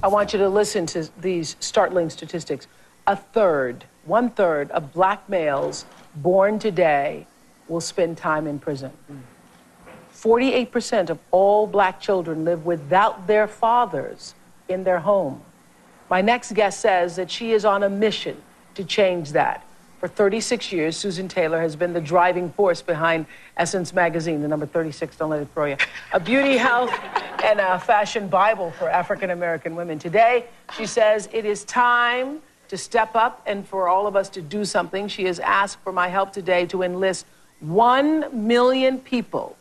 I want you to listen to these startling statistics. One-third of black males born today will spend time in prison. 48% of all black children live without their fathers in their home. My next guest says that she is on a mission to change that. For 36 years, Susan Taylor has been the driving force behind Essence magazine, the number 36, don't let it throw you, a beauty, health, and a fashion Bible for African-American women. Today, she says it is time to step up and for all of us to do something. She has asked for my help today to enlist 1 million people.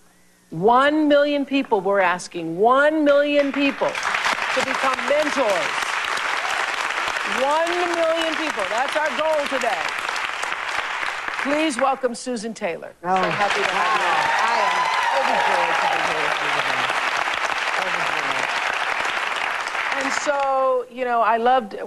1 million people, we're asking, 1 million people to become mentors. 1 million people, that's our goal today. Please welcome Susan Taylor. Oh, so happy to have you. And so, you know, I loved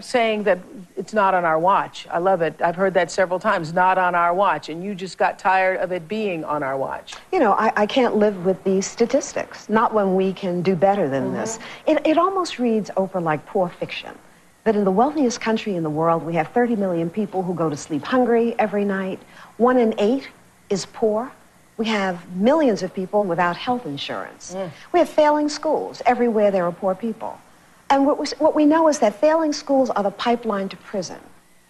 saying that it's not on our watch. I love it. I've heard that several times, not on our watch. And you just got tired of it being on our watch. You know, I can't live with these statistics, not when we can do better than this. It almost reads, Oprah, like poor fiction. That in the wealthiest country in the world, we have 30 million people who go to sleep hungry every night. 1 in 8 is poor. We have millions of people without health insurance. We have failing schools. Everywhere there are poor people. And what we know is that failing schools are the pipeline to prison.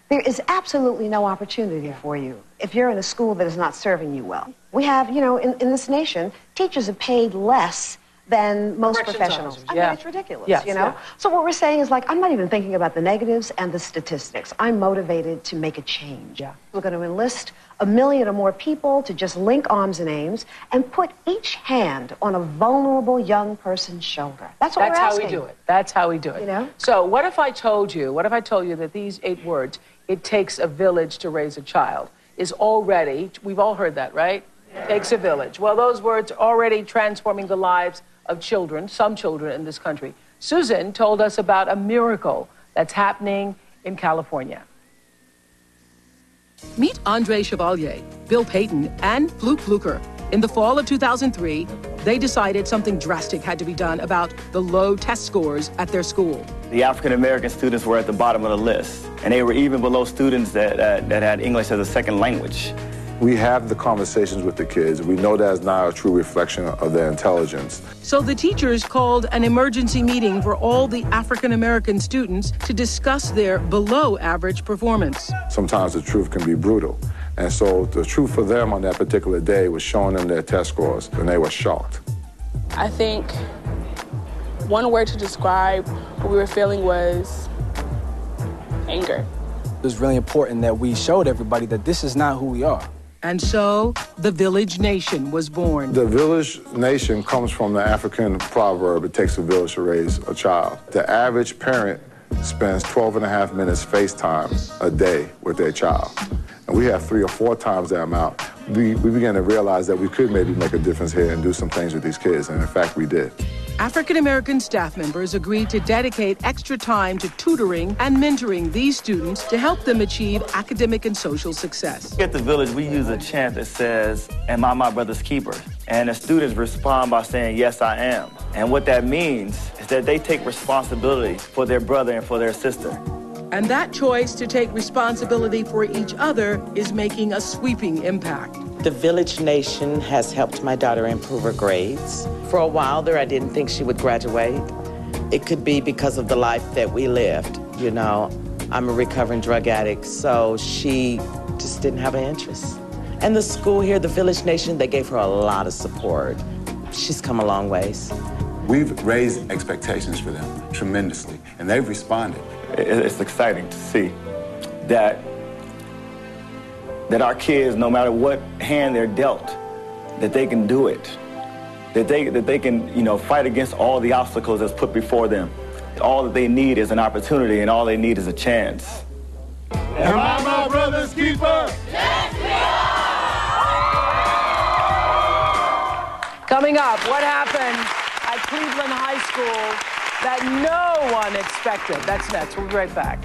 There is absolutely no opportunity for you if you're in a school that is not serving you well. We have, you know, in this nation, teachers are paid less than most professionals. I mean, it's ridiculous, you know? So what we're saying is, like, I'm not even thinking about the negatives and the statistics. I'm motivated to make a change. We're going to enlist 1 million or more people to just link arms and aims and put each hand on a vulnerable young person's shoulder. That's what we're asking. That's how we do it. That's how we do it. You know? So what if I told you that these 8 words, it takes a village to raise a child, is already, we've all heard that, right? Takes a village. Well, those words are already transforming the lives of children, some children in this country. Susan told us about a miracle that's happening in California. Meet Andre Chevalier, Bill Payton, and Fluke Fluker. In the fall of 2003, they decided something drastic had to be done about the low test scores at their school. The African-American students were at the bottom of the list, and they were even below students that had English as a second language. We have the conversations with the kids. We know that's not a true reflection of their intelligence. So the teachers called an emergency meeting for all the African-American students to discuss their below-average performance. Sometimes the truth can be brutal. And so the truth for them on that particular day was showing them their test scores, and they were shocked. I think one word to describe what we were feeling was anger. It was really important that we showed everybody that this is not who we are. And so, the Village Nation was born. The Village Nation comes from the African proverb, it takes a village to raise a child. The average parent spends 12.5 minutes FaceTime a day with their child. And we have 3 or 4 times that amount. We began to realize that we could maybe make a difference here and do some things with these kids, and in fact, we did. African-American staff members agreed to dedicate extra time to tutoring and mentoring these students to help them achieve academic and social success. At the Village, we use a chant that says, "Am I my brother's keeper?" And the students respond by saying, "Yes, I am." And what that means is that they take responsibility for their brother and for their sister. And that choice to take responsibility for each other is making a sweeping impact. The Village Nation has helped my daughter improve her grades. For a while there, I didn't think she would graduate. It could be because of the life that we lived. You know, I'm a recovering drug addict, so she just didn't have an interest. And the school here, the Village Nation, they gave her a lot of support. She's come a long ways. We've raised expectations for them tremendously, and they've responded. It's exciting to see that our kids, no matter what hand they're dealt, that they can do it. That they can, you know, fight against all the obstacles that's put before them. All that they need is an opportunity, and all they need is a chance. Am I my brother's keeper? Yes, we are! Coming up, what happened at Cleveland High School that no one expected? That's next. We'll be right back.